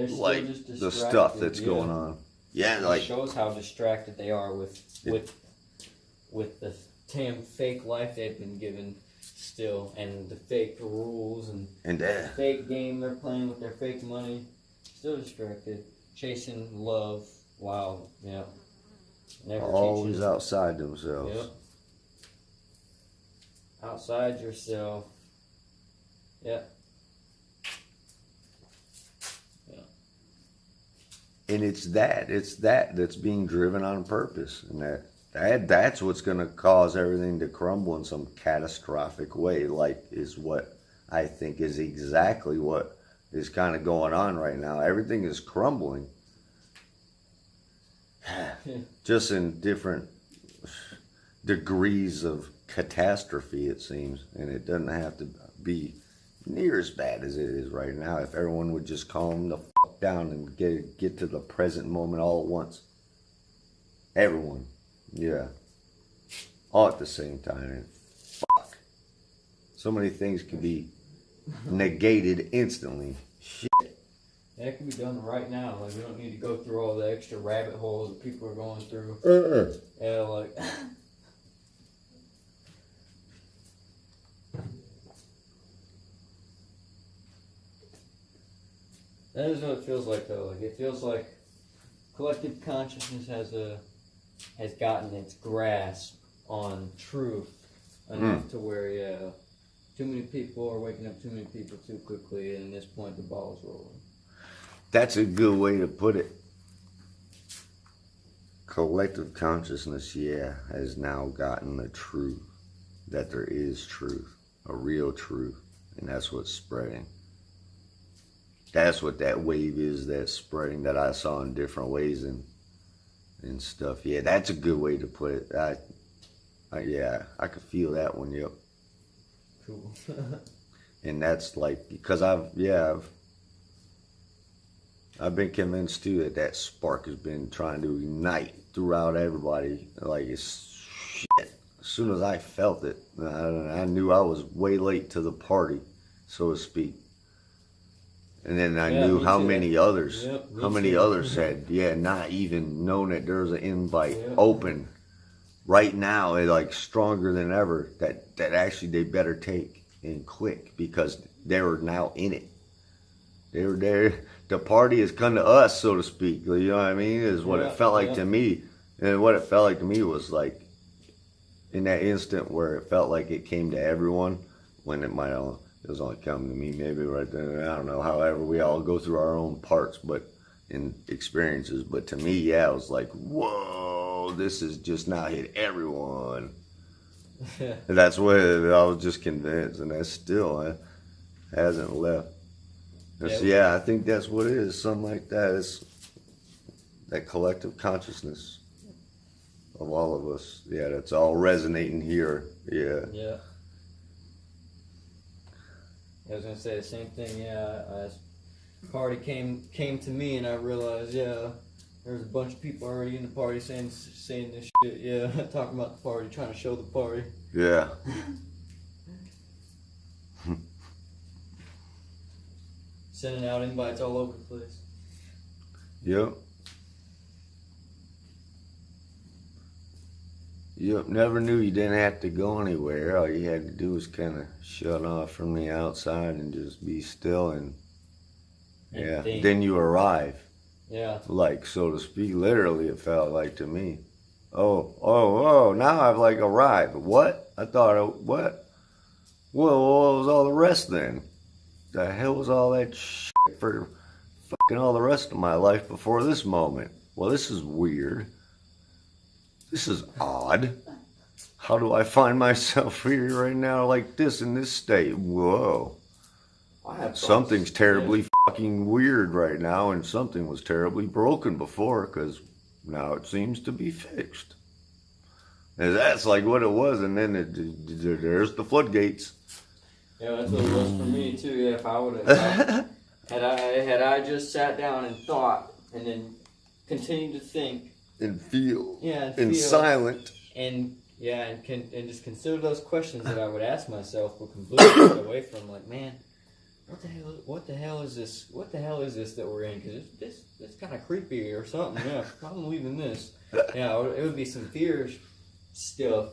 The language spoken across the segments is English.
They're still like just the stuff that's going on. Yeah, it like shows how distracted they are with the damn fake life they've been given still, and the fake rules and the fake game they're playing with their fake money. Still distracted, chasing love. Wow, yeah. Never always teaching. outside themselves. Yep. Outside yourself. Yep. And it's that that's being driven on purpose, and that's what's going to cause everything to crumble in some catastrophic way. Like, is what I think is exactly what is kind of going on right now. Everything is crumbling, just in different degrees of catastrophe, it seems, and it doesn't have to be near as bad as it is right now if everyone would just calm the fuck down and get to the present moment all at once. Everyone, yeah, all at the same time. And fuck, so many things can be negated instantly. Shit. That can be done right now. Like, we don't need to go through all the extra rabbit holes that people are going through. Yeah, like. That is what it feels like, though. Like, it feels like collective consciousness has gotten its grasp on truth enough to where, yeah, too many people are waking up too many people too quickly, and at this point the ball's rolling. That's a good way to put it. Collective consciousness, yeah, has now gotten the truth, that there is truth, a real truth, and that's what's spreading. That's what that wave is that's spreading, that I saw in different ways and stuff. Yeah, that's a good way to put it. Yeah, I could feel that one, yep. Cool. And that's like, because I've been convinced too that spark has been trying to ignite throughout everybody. Like, it's shit. As soon as I felt it, I knew I was way late to the party, so to speak. And then I knew how many others, had, not even known that there's an invite open right now, like stronger than ever, that actually they better take and quick, because they were now in it. They were there. The party has come to us, so to speak. You know what I mean? Is what it felt like to me. And what it felt like to me was like, in that instant where it felt like it came to everyone, when it might have, it was only coming to me maybe right then. I don't know. However, we all go through our own parts, but in experiences. But to me, yeah, it was like, whoa, this has just now hit everyone. And that's what I was just convinced, and that still hasn't left. Yeah, I think that's what it is. Something like that. It's that collective consciousness of all of us. Yeah, that's all resonating here. Yeah. Yeah. I was gonna say the same thing. Yeah, the party came to me, and I realized, there's a bunch of people already in the party saying this shit. Yeah, talking about the party, trying to show the party. Yeah. Sending out invites all over the place. Yep. Yep, never knew you didn't have to go anywhere. All you had to do was kind of shut off from the outside and just be still, and then you arrive. Yeah. Like, so to speak, literally it felt like to me. Oh, now I've like arrived. What? I thought, what? Well, what was all the rest then? The hell was all that shit for fucking all the rest of my life before this moment? Well, this is weird. This is odd. How do I find myself here right now like this in this state? Whoa. Something's terribly fucking weird right now, and something was terribly broken before, because now it seems to be fixed. And that's like what it was, and then there's the floodgates. Yeah, that's what it was for me too. Yeah, if I would have had I just sat down and thought, and then continued to think and feel, feel silent, and just consider those questions that I would ask myself, but completely get away from. Like, man, what the hell is this? What the hell is this that we're in? Because it's kind of creepy or something. Yeah, I'm leaving this. Yeah, it would be some fear stuff.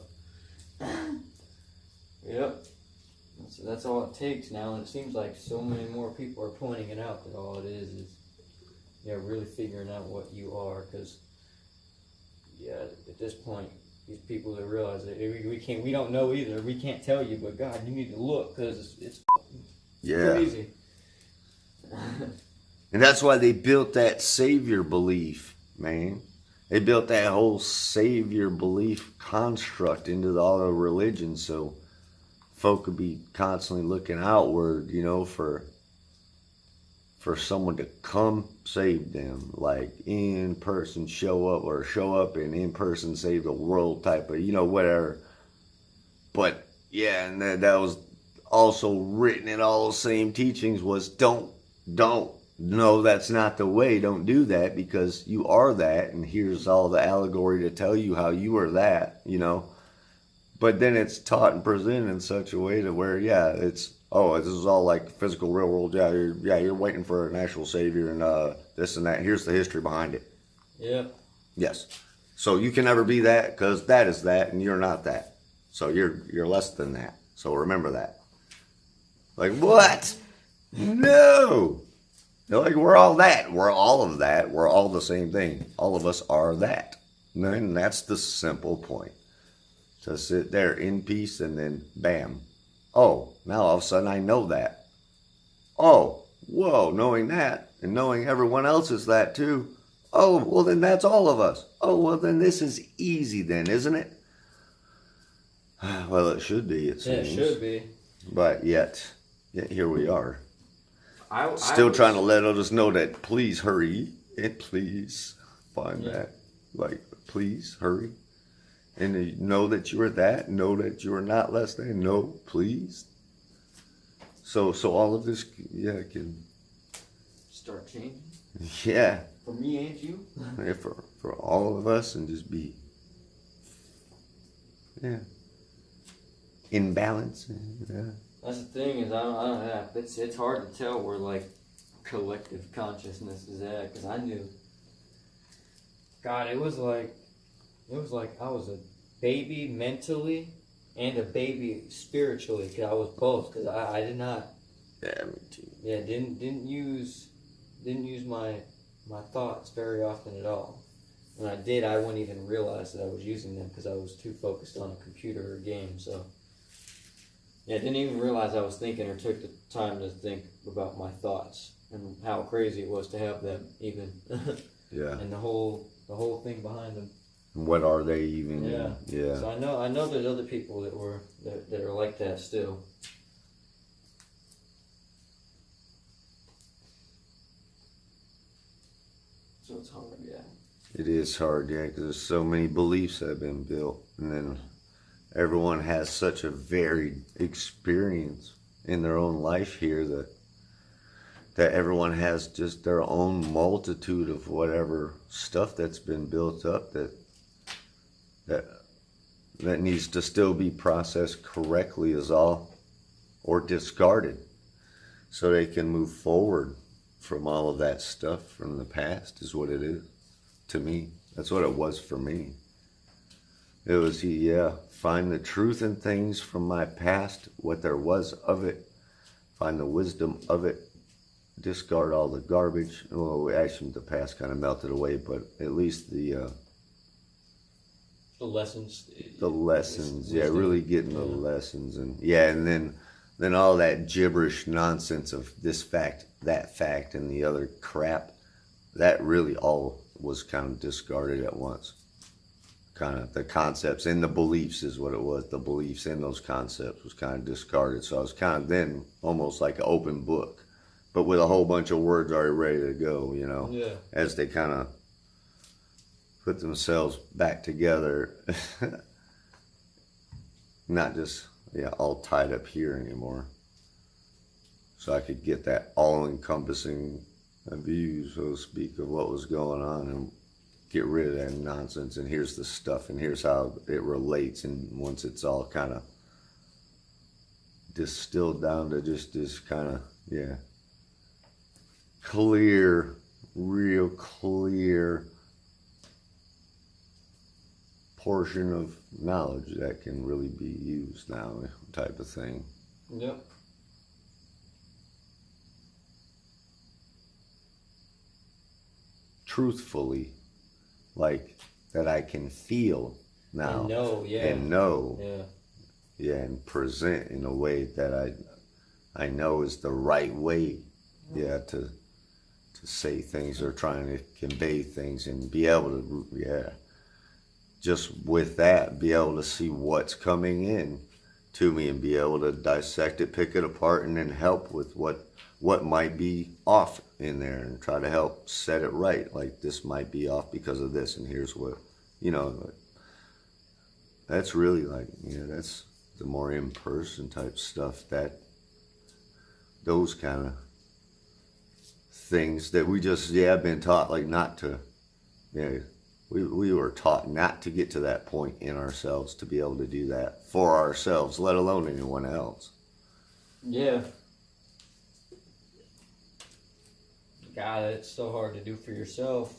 Yep. So that's all it takes now, and it seems like so many more people are pointing it out that all it is really figuring out what you are. Because at this point, these people that realize that we don't know either. We can't tell you, but God, you need to look because it's crazy. And that's why they built that savior belief, man. They built that whole savior belief construct into all the religions, so folk could be constantly looking outward, for someone to come save them, like in person show up and in person save the world type of, whatever. But yeah, and that was also written in all those same teachings was don't, no, that's not the way. Don't do that because you are that. And here's all the allegory to tell you how you are that, But then it's taught and presented in such a way to where, this is all like physical real world. You're waiting for an actual savior and this and that. Here's the history behind it. Yeah. Yes. So you can never be that because that is that and you're not that. So you're less than that. So remember that. Like, what? No. They're like, we're all that. We're all of that. We're all the same thing. All of us are that. And that's the simple point. To sit there in peace and then bam. Oh, now all of a sudden I know that. Oh, whoa, knowing that and knowing everyone else is that too. Oh, well then that's all of us. Oh, well then this is easy then, isn't it? Well, it should be, it seems. Yeah, it should be. But yet here we are. Still trying to let others know that please hurry and please find that. Like, please hurry. And know that you are that. Know that you are not less than. No, please. So all of this, can start changing. Yeah. For me and you. Yeah, for all of us, and just be, in balance. Yeah. That's the thing is I don't it's hard to tell where like collective consciousness is at because I knew. God, it was like I was a baby mentally and a baby spiritually because I was both because I did not. Yeah, me too. Yeah, didn't use my thoughts very often at all. When I did, I wouldn't even realize that I was using them because I was too focused on a computer or a game. So. Yeah, I didn't even realize I was thinking or took the time to think about my thoughts and how crazy it was to have them even. Yeah. And the whole thing behind them. What are they even? Yeah. Yeah. So I know there's other people that are like that still. So it's hard, yeah. It is hard, because there's so many beliefs that have been built, and then everyone has such a varied experience in their own life here that everyone has just their own multitude of whatever stuff that's been built up that needs to still be processed correctly is all, or discarded, so they can move forward from all of that stuff from the past is what it is to me. That's what it was for me. It was, find the truth in things from my past, what there was of it, find the wisdom of it, discard all the garbage. Well, actually, the past kind of melted away, but at least the lessons. The lessons, really getting the lessons, and then all that gibberish nonsense of this fact, that fact, and the other crap, that really all was kind of discarded at once. Kind of the concepts and the beliefs is what it was. The beliefs in those concepts was kind of discarded. So I was kind of then almost like an open book, but with a whole bunch of words already ready to go, as they kind of put themselves back together. Not just, all tied up here anymore. So I could get that all-encompassing view, so to speak, of what was going on and get rid of that nonsense, and here's the stuff, and here's how it relates, and once it's all kind of distilled down to just this kind of, yeah, clear, real clear portion of knowledge that can really be used now, type of thing. Yep. Truthfully, like that I can feel now. And know, yeah. And know. Yeah. Yeah, and present in a way that I know is the right way, yeah, to say things or trying to convey things and be able to, yeah, just with that, be able to see what's coming in to me and be able to dissect it, pick it apart, and then help with what might be off in there and try to help set it right. Like, this might be off because of this, and here's what, you know, like, that's really like, you know, that's the more in-person type stuff, that those kind of things that we just, yeah, been taught, like, not to, yeah, we were taught not to get to that point in ourselves to be able to do that for ourselves, let alone anyone else. Yeah. God, it's so hard to do for yourself.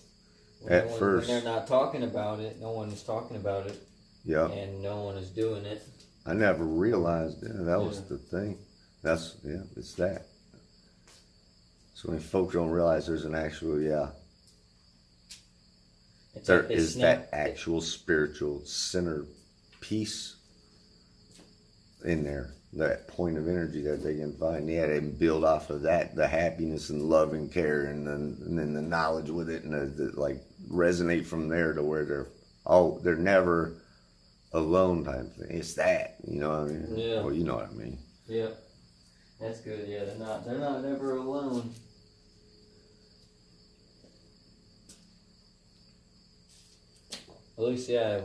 At first. When they're not talking about it, no one is talking about it. Yeah. And no one is doing it. I never realized that was the thing. That's, yeah, it's that. So when folks don't realize there's an actual, It's there like is that actual spiritual center piece in there, that point of energy that they can find. Yeah, they can build off of that, the happiness and love and care, and then the knowledge with it, and like resonate from there to where they're never alone type thing. It's that, you know what I mean? Yeah. Well, you know what I mean. Yeah. That's good. Yeah, they're not never alone. At least, yeah,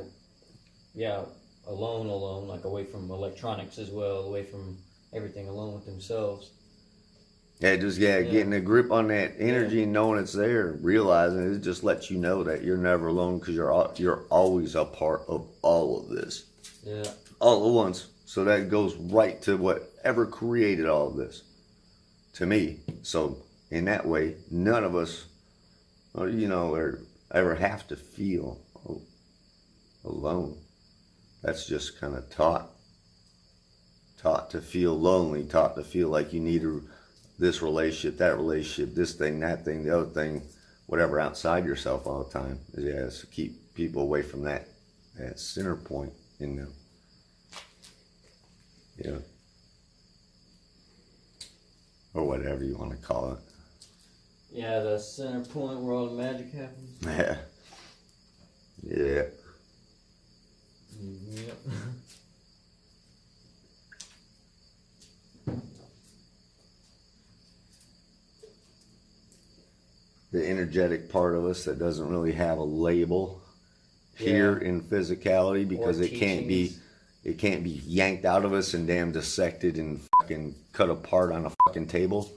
alone, like away from electronics as well, away from everything, alone with themselves. Yeah, just getting a grip on that energy and knowing it's there, realizing it just lets you know that you're never alone because you're always a part of all of this. Yeah. All at once. So that goes right to whatever created all of this, to me. So in that way, none of us, ever have to feel alone. That's just kind of taught to feel lonely, taught to feel like you need this relationship, that relationship, this thing, that thing, the other thing, whatever outside yourself all the time. Is to keep people away from that center point in them. Yeah. Or whatever you want to call it. Yeah, the center point where all the magic happens. Yeah. Yeah. Yep. The energetic part of us that doesn't really have a label here in physicality, because it can't be yanked out of us and damn dissected and fucking cut apart on a fucking table.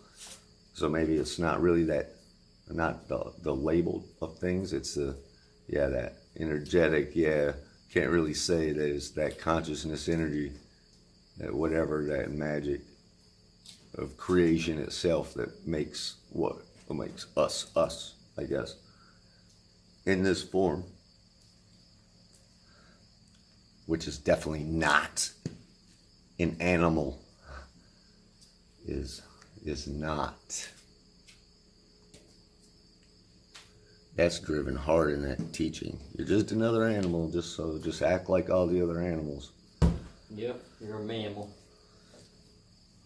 So maybe it's not really not the label of things. It's that energetic, can't really say that it's that consciousness energy, that whatever, that magic of creation itself that makes what makes us, I guess, in this form. Which is definitely not an animal, is not. That's driven hard in that teaching. You're just another animal, just act like all the other animals. Yep, you're a mammal.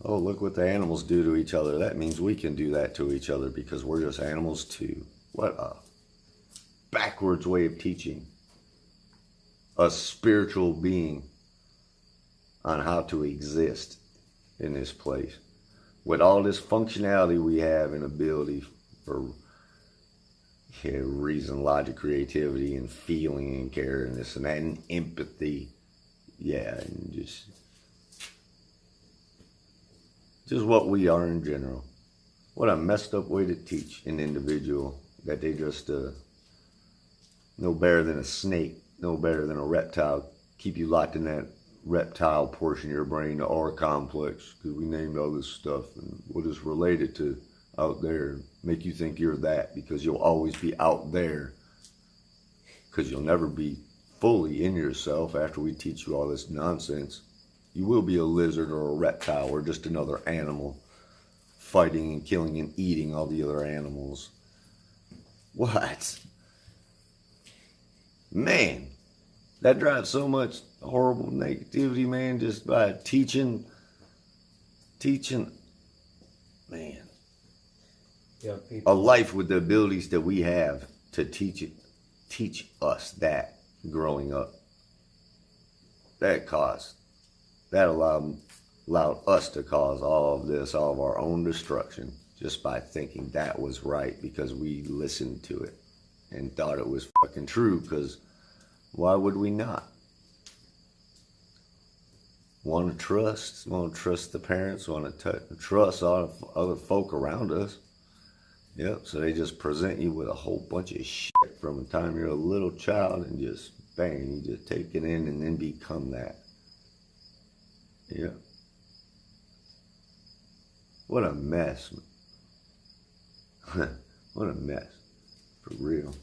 Oh, look what the animals do to each other. That means we can do that to each other because we're just animals too. What a backwards way of teaching a spiritual being on how to exist in this place. With all this functionality we have and ability for reason, logic, creativity, and feeling and care and this and that, and empathy. Yeah, and just what we are in general. What a messed up way to teach an individual that they just no better than a snake, no better than a reptile, keep you locked in that reptile portion of your brain, the R complex, because we named all this stuff, and we'll just relate it to out there, make you think you're that, because you'll always be out there, because you'll never be fully in yourself after we teach you all this nonsense. You will be a lizard or a reptile or just another animal fighting and killing and eating all the other animals. What? Man, that drives so much horrible negativity, man, just by teaching, man. Yeah, people. A life with the abilities that we have to teach us that growing up. That allowed us to cause all of this, all of our own destruction, just by thinking that was right because we listened to it and thought it was fucking true, because why would we not? Want to trust the parents, want to trust all the other folk around us. Yep, so they just present you with a whole bunch of shit from the time you're a little child, and just bang, you just take it in and then become that. Yep. What a mess. What a mess. For real.